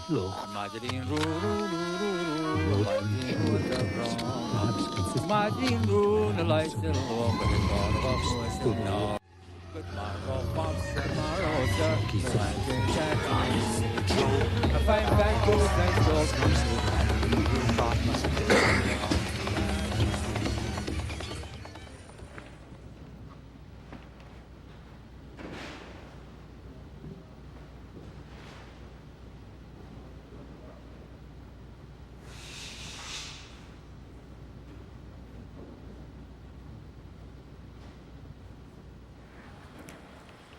Look.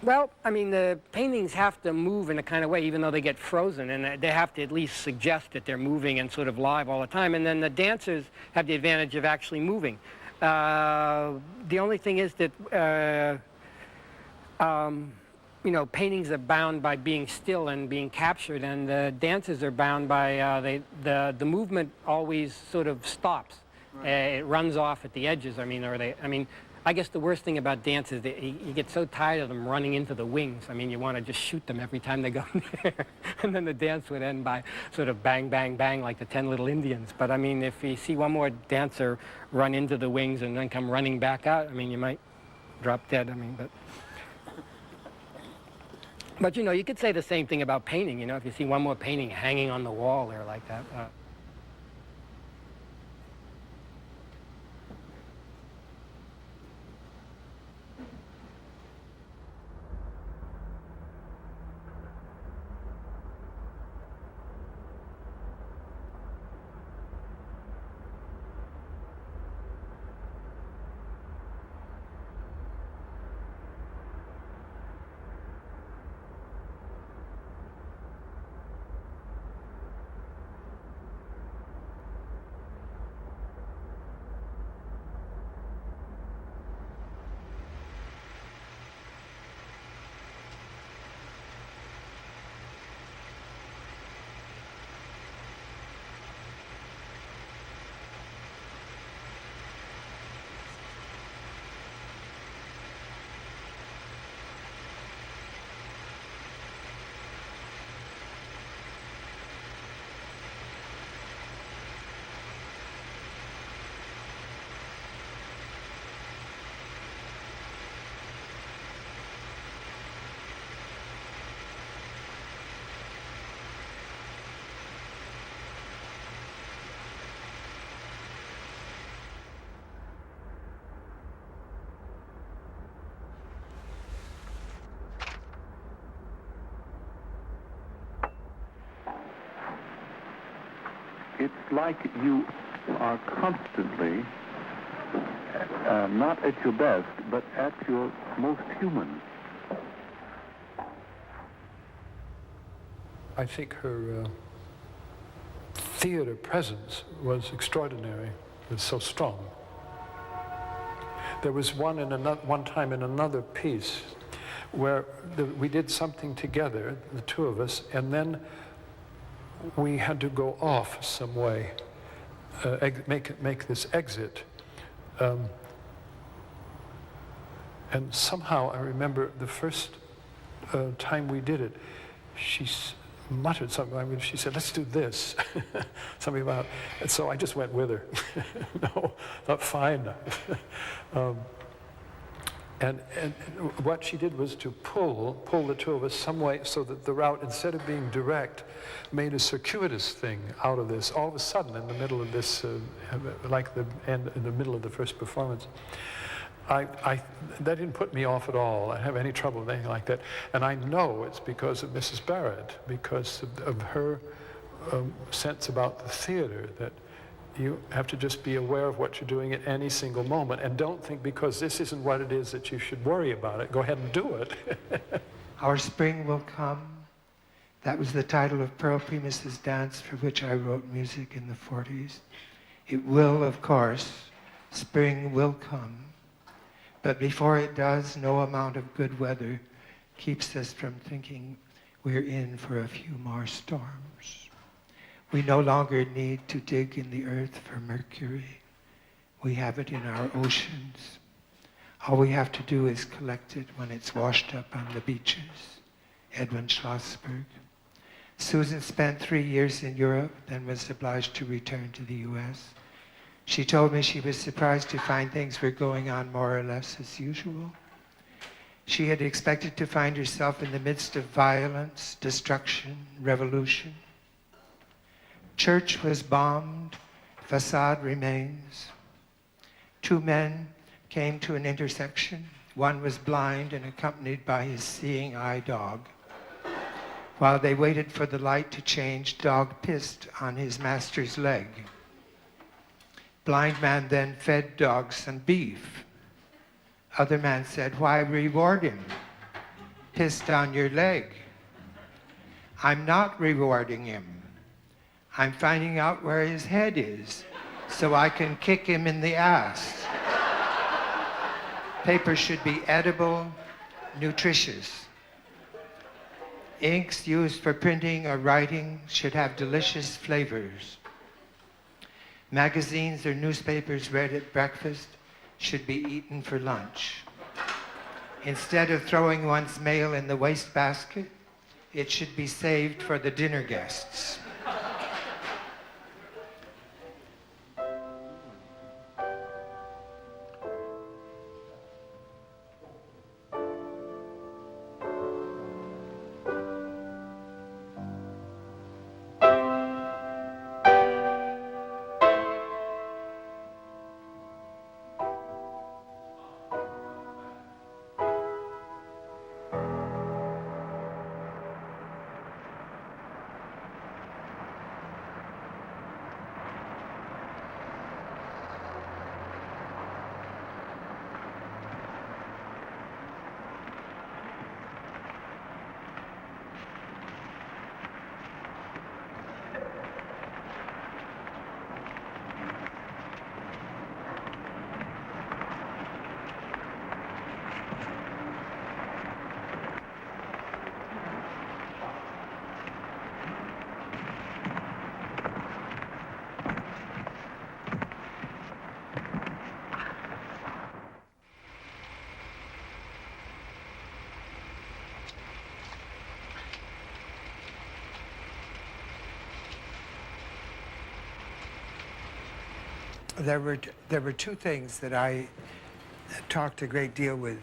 Well, I mean, the paintings have to move in a kind of way, even though they get frozen, and they have to at least suggest that they're moving and sort of live all the time. And then the dancers have the advantage of actually moving. The only thing is that, you know, paintings are bound by being still and being captured, and the dancers are bound by the movement always sort of stops. Right. It runs off at the edges. I mean, I guess the worst thing about dance is that you get so tired of them running into the wings. I mean, you want to just shoot them every time they go in there. And then the dance would end by sort of bang, bang, bang, like the 10 Little Indians. But I mean, if you see one more dancer run into the wings and then come running back out, I mean, you might drop dead. I mean, but you know, you could say the same thing about painting. You know, if you see one more painting hanging on the wall there like that. It's like you are constantly not at your best, but at your most human. I think her theater presence was extraordinary. It was so strong. There was one time in another piece where we did something together, the two of us, and then we had to go off some way, make this exit. And somehow I remember the first time we did it, she muttered something. I mean, she said, "Let's do this." Something about, and so I just went with her. No, not fine. And what she did was to pull the two of us some way so that the route, instead of being direct, made a circuitous thing out of this. All of a sudden, in the middle of this, like in the middle of the first performance, that didn't put me off at all. I didn't have any trouble with anything like that. And I know it's because of Mrs. Barrett, because of her sense about the theater, that you have to just be aware of what you're doing at any single moment, and don't think because this isn't what it is that you should worry about it. Go ahead and do it. Our Spring Will Come. That was the title of Pearl Primus's dance, for which I wrote music in the 40s. It will, of course, spring will come. But before it does, no amount of good weather keeps us from thinking we're in for a few more storms. We no longer need to dig in the earth for mercury. We have it in our oceans. All we have to do is collect it when it's washed up on the beaches. Edwin Schlossberg. Susan spent 3 years in Europe, then was obliged to return to the US. She told me she was surprised to find things were going on more or less as usual. She had expected to find herself in the midst of violence, destruction, revolution. Church was bombed, facade remains. 2 men came to an intersection. One was blind and accompanied by his seeing eye dog. While they waited for the light to change, dog pissed on his master's leg. Blind man then fed dog some beef. Other man said, "Why reward him? Pissed on your leg." "I'm not rewarding him. I'm finding out where his head is so I can kick him in the ass." Paper should be edible, nutritious. Inks used for printing or writing should have delicious flavors. Magazines or newspapers read at breakfast should be eaten for lunch. Instead of throwing one's mail in the wastebasket, it should be saved for the dinner guests. There were 2 things that I talked a great deal with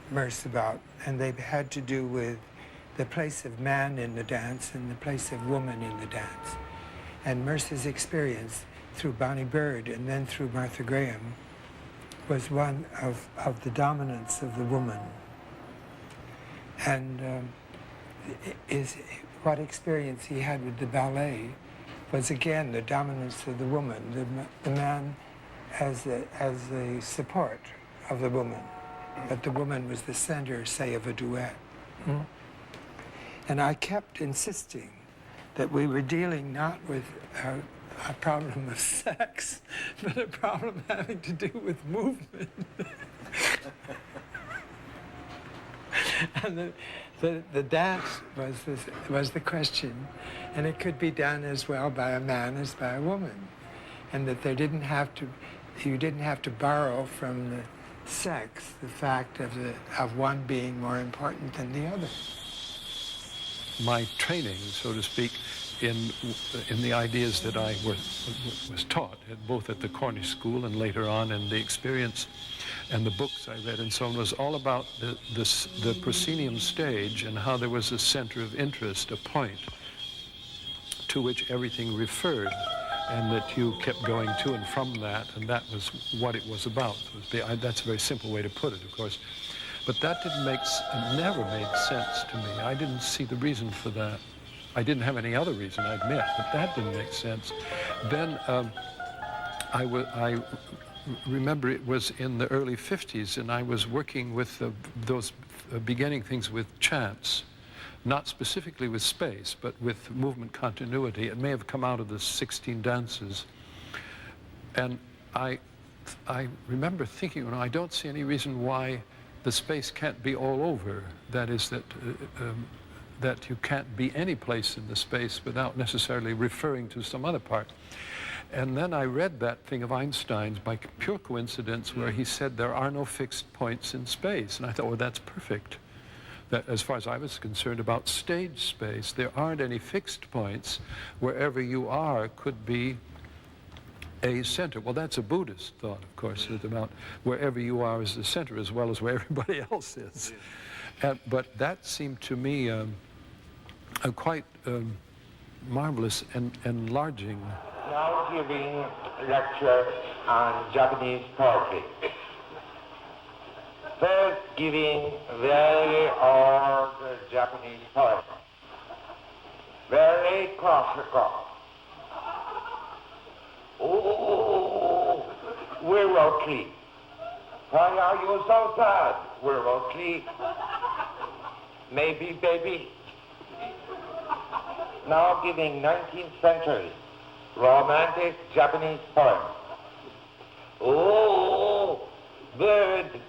Merce about, and they had to do with the place of man in the dance and the place of woman in the dance. And Merce's experience through Bonnie Bird and then through Martha Graham was one of the dominance of the woman. And what experience he had with the ballet was again the dominance of the woman, the man as a support of the woman, but the woman was the center, say, of a duet. Mm. And I kept insisting that we were dealing not with a problem of sex, but a problem having to do with movement. And the dance was the question, and it could be done as well by a man as by a woman, and that you didn't have to borrow from the sex the fact of one being more important than the other. My training, so to speak, in the ideas that I was taught, both at the Cornish School and later on in the experience and the books I read and so on, was all about the proscenium stage and how there was a center of interest, a point to which everything referred, and that you kept going to and from that, and that was what it was about. That's a very simple way to put it, of course. But that never made sense to me. I didn't see the reason for that. I didn't have any other reason, I admit, but that didn't make sense. Then I remember it was in the early 50s, and I was working with those beginning things with chants, not specifically with space, but with movement continuity. It may have come out of the 16 dances. And I remember thinking, I don't see any reason why the space can't be all over. That is, that you can't be any place in the space without necessarily referring to some other part. And then I read that thing of Einstein's by pure coincidence, where he said there are no fixed points in space. And I thought, well, that's perfect. that, as far as I was concerned, about stage space. There aren't any fixed points. Wherever you are could be a center. Well, that's a Buddhist thought, of course, about wherever you are is the center as well as where everybody else is. But that seemed to me a quite marvelous and enlarging. Now giving lecture on Japanese poetry. First giving very old Japanese poetry. Very classical. Oh, Wirokli. Why are you so sad, Wirokli? Maybe, baby. Now giving 19th century romantic Japanese poem. Oh, bird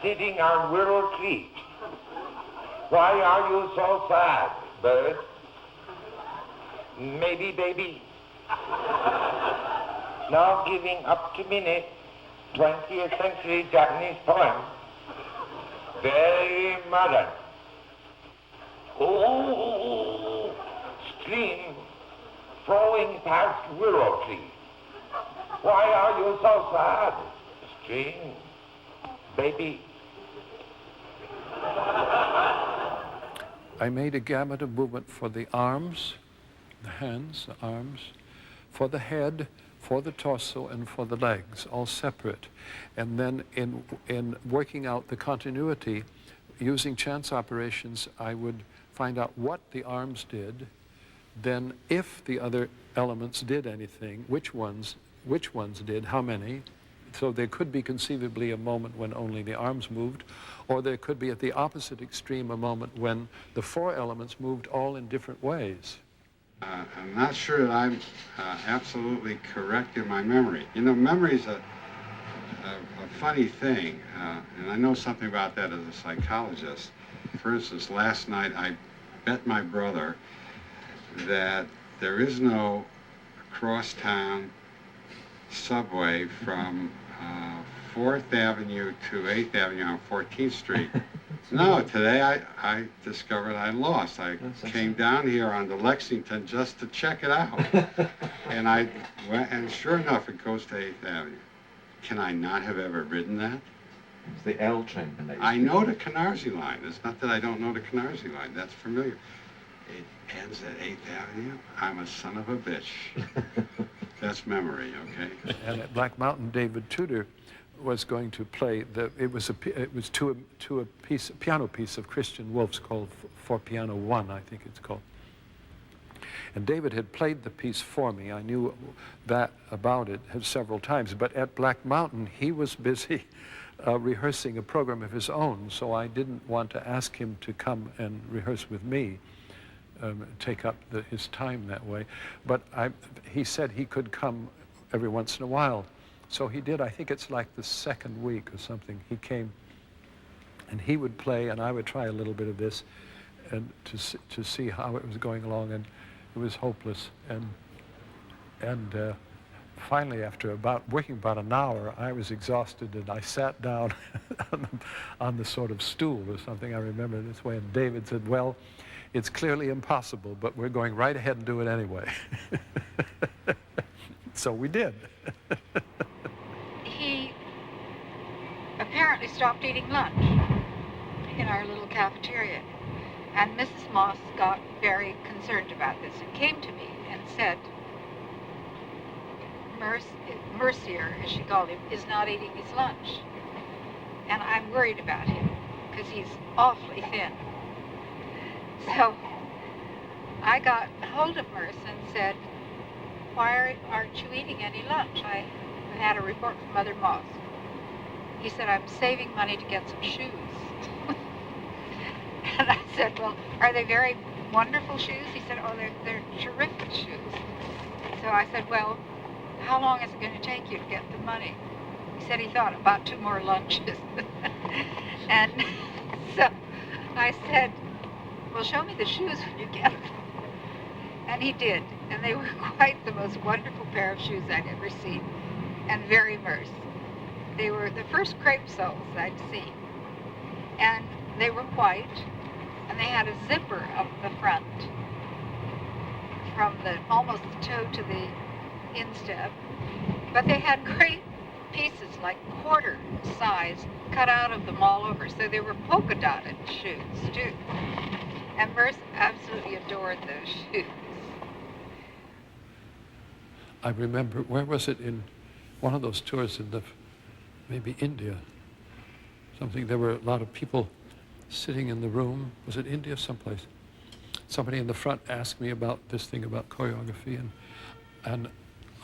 sitting on willow tree. Why are you so sad, bird? Maybe, baby. Now giving up to minute 20th century Japanese poem. Very modern. Oh, stream flowing past willow tree. Why are you so sad, stream? Baby. I made a gamut of movement for the arms, the hands, the arms, for the head, for the torso, and for the legs, all separate. And then in working out the continuity, using chance operations, I would find out what the arms did, then if the other elements did anything, which ones did, how many. So there could be conceivably a moment when only the arms moved, or there could be at the opposite extreme a moment when the four elements moved all in different ways. I'm not sure that I'm absolutely correct in my memory. You know, memory's a funny thing, and I know something about that as a psychologist. For instance, last night I bet my brother that there is no crosstown subway from 4th Avenue to 8th Avenue on 14th Street. No, today I discovered I lost. I came down here onto Lexington just to check it out. And I went, and sure enough, it goes to 8th Avenue. Can I not have ever ridden that? It's the L train. I know the Canarsie line. It's not that I don't know the Canarsie line. That's familiar. It ends at 8th Avenue. I'm a son of a bitch. That's memory, okay? And at Black Mountain, David Tudor was going to play it was to a piano piece of Christian Wolf's called For Piano 1, I think it's called. And David had played the piece for me. I knew that about it several times, but at Black Mountain he was busy rehearsing a program of his own, so I didn't want to ask him to come and rehearse with me, take up his time that way. But he said he could come every once in a while. So he did. I think it's like the second week or something. He came and he would play and I would try a little bit of this and to see how it was going along, and it was hopeless. And finally, after working about an hour, I was exhausted and I sat down on the sort of stool or something, I remember this way, and David said, well, it's clearly impossible, but we're going right ahead and do it anyway. So we did. He apparently stopped eating lunch in our little cafeteria, and Mrs. Moss got very concerned about this and came to me and said, Mercier, as she called him, is not eating his lunch, and I'm worried about him because he's awfully thin. So I got hold of Merce and said, why aren't you eating any lunch? I had a report from Mother Moss. He said, I'm saving money to get some shoes. And I said, well, are they very wonderful shoes? He said, oh, they're terrific shoes. So I said, well, how long is it going to take you to get the money? He said he thought about 2 more lunches. And so I said, well, show me the shoes when you get them. And he did, and they were quite the most wonderful pair of shoes I'd ever seen, and very Merce. They were the first crepe soles I'd seen. And They were white, and they had a zipper up the front from the almost the toe to the instep. But they had great pieces, like quarter size, cut out of them all over. So they were polka dotted shoes, too. And Merce absolutely adored those shoes. I remember, where was it, in one of those tours in maybe India, something, there were a lot of people sitting in the room. Was it India someplace? Somebody in the front asked me about this thing about choreography, and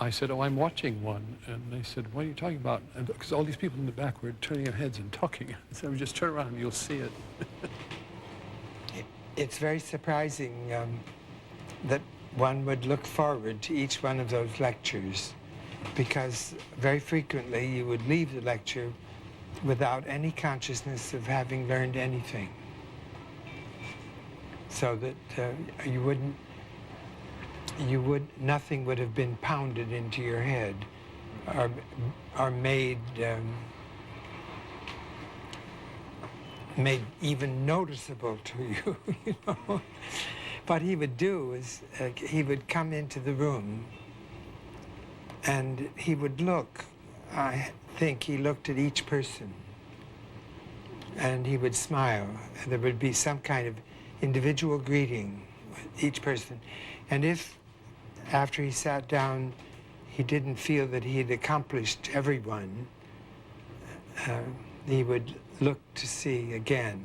I said, oh, I'm watching one. And they said, what are you talking about? Because all these people in the back were turning their heads and talking. So just turn around and you'll see it. It's very surprising that one would look forward to each one of those lectures, because very frequently you would leave the lecture without any consciousness of having learned anything. So that nothing would have been pounded into your head or made even noticeable to you, you know. What he would do is he would come into the room and he would look. I think he looked at each person and he would smile. There would be some kind of individual greeting with each person. And if, after he sat down, he didn't feel that he had accomplished everyone, he would look to see again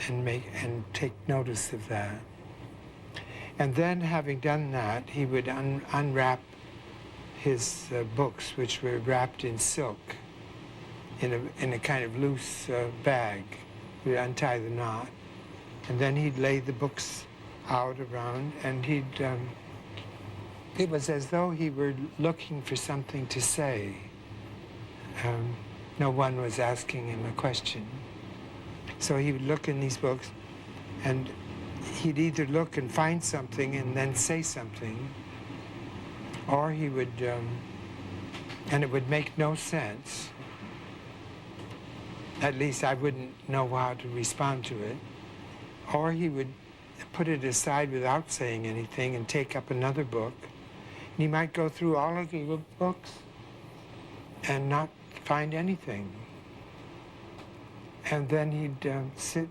and take notice of that. And then, having done that, he would unwrap his books, which were wrapped in silk, in a kind of loose bag. He'd untie the knot, and then he'd lay the books out around, and it was as though he were looking for something to say. No one was asking him a question. So he would look in these books, and he'd either look and find something and then say something, or he would, and it would make no sense. At least I wouldn't know how to respond to it. Or he would put it aside without saying anything and take up another book. And he might go through all of the books and not find anything. And then he'd sit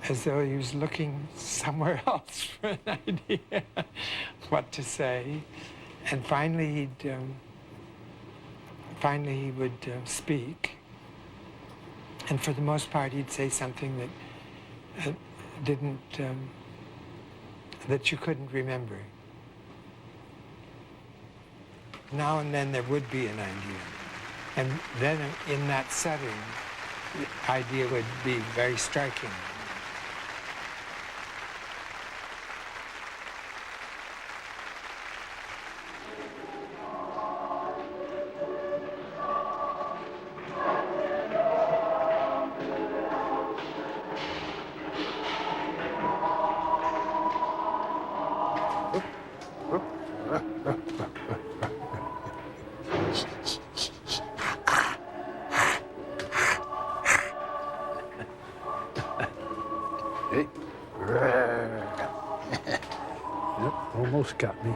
as though he was looking somewhere else for an idea what to say. And finally he would speak. And for the most part, he'd say something that that you couldn't remember. Now and then there would be an idea. And then in that setting, the idea would be very striking. Almost got me.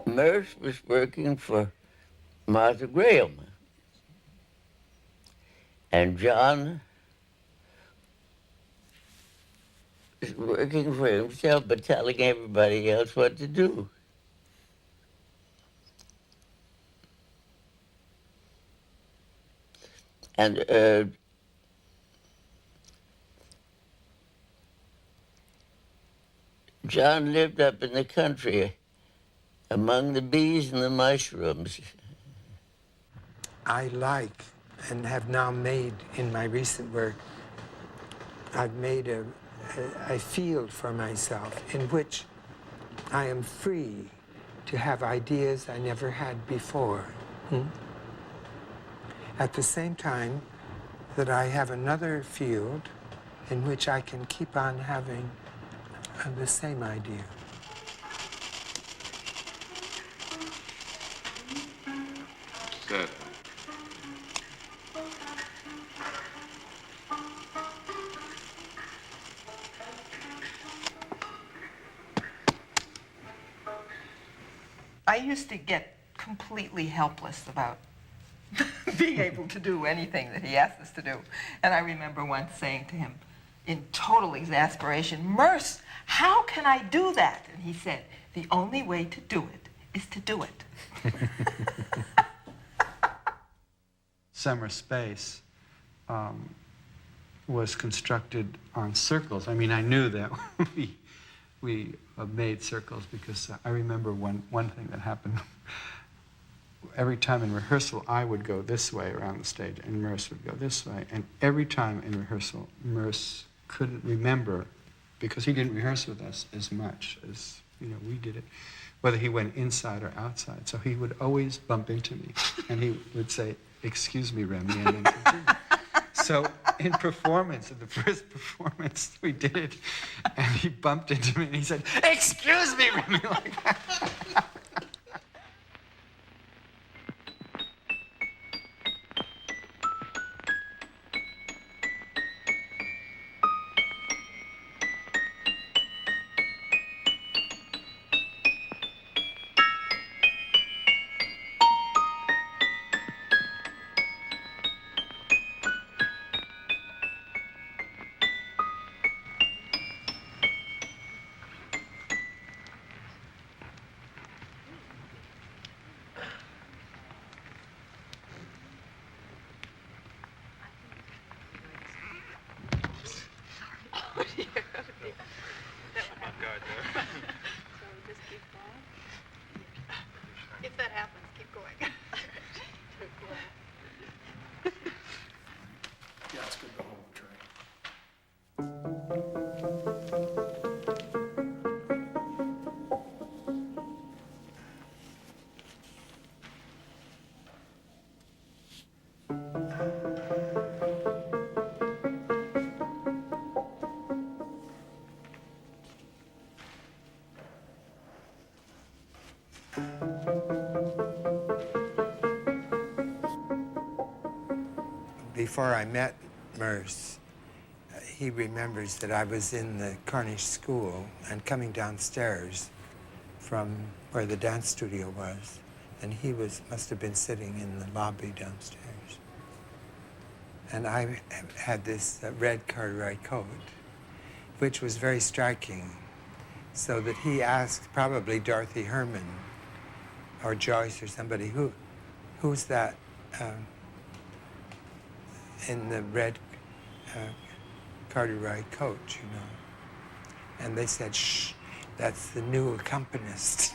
Merce was working for Martha Graham, and John was working for himself but telling everybody else what to do. And John lived up in the country among the bees and the mushrooms. I like and have now made in my recent work, I've made a field for myself in which I am free to have ideas I never had before. At the same time that I have another field in which I can keep on having the same idea. Good. I used to get completely helpless about being able to do anything that he asked us to do. And I remember once saying to him in total exasperation, "Merce, how can I do that?" And he said, "The only way to do it is to do it." Summer Space was constructed on circles. I mean, I knew that we made circles because I remember one thing that happened. Every time in rehearsal, I would go this way around the stage, and Merce would go this way. And every time in rehearsal, Merce couldn't remember, because he didn't rehearse with us as much as we did it, whether he went inside or outside. So he would always bump into me, and he would say, "Excuse me, Remy," and then continue. So in performance, in the first performance, we did it, and he bumped into me, and he said, "Excuse me, Remy," like that. If that happens, keep going. Yeah, it's good to hold the train. Before I met Merce, he remembers that I was in the Cornish school and coming downstairs from where the dance studio was, and he must have been sitting in the lobby downstairs. And I had this red corduroy coat, which was very striking, so that he asked probably Dorothy Herman or Joyce or somebody, who's that in the red corduroy coat, And they said, "Shh, that's the new accompanist."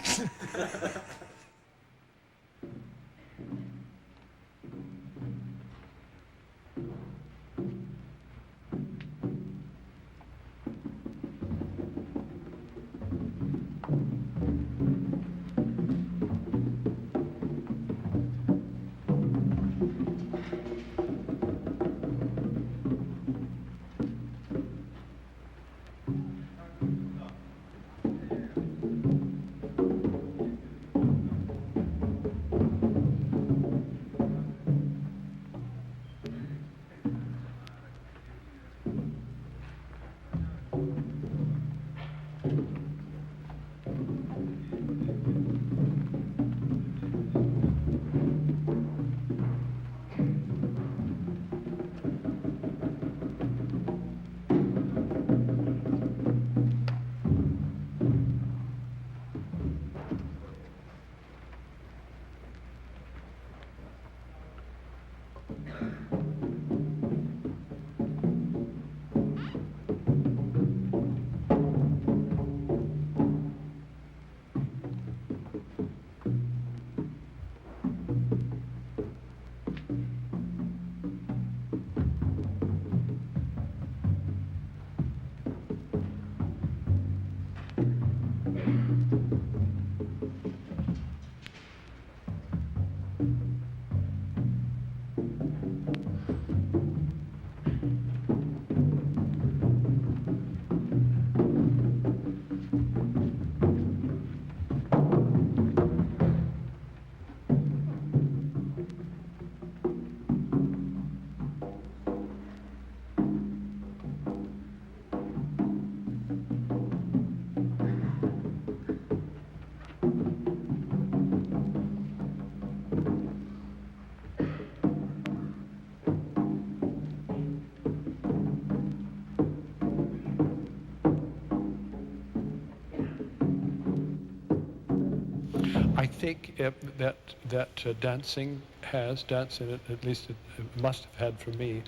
I think that dancing has, dance in it, at least it must have had for me,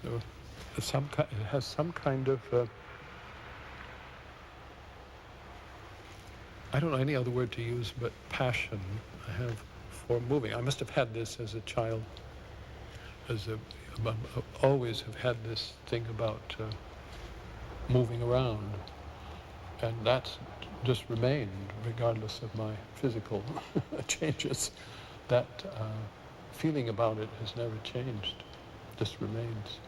it has some kind of, I don't know any other word to use but passion I have for moving. I must have had this as a child, always have had this thing about moving around, and that's just remained regardless of my physical changes. That feeling about it has never changed, just remains.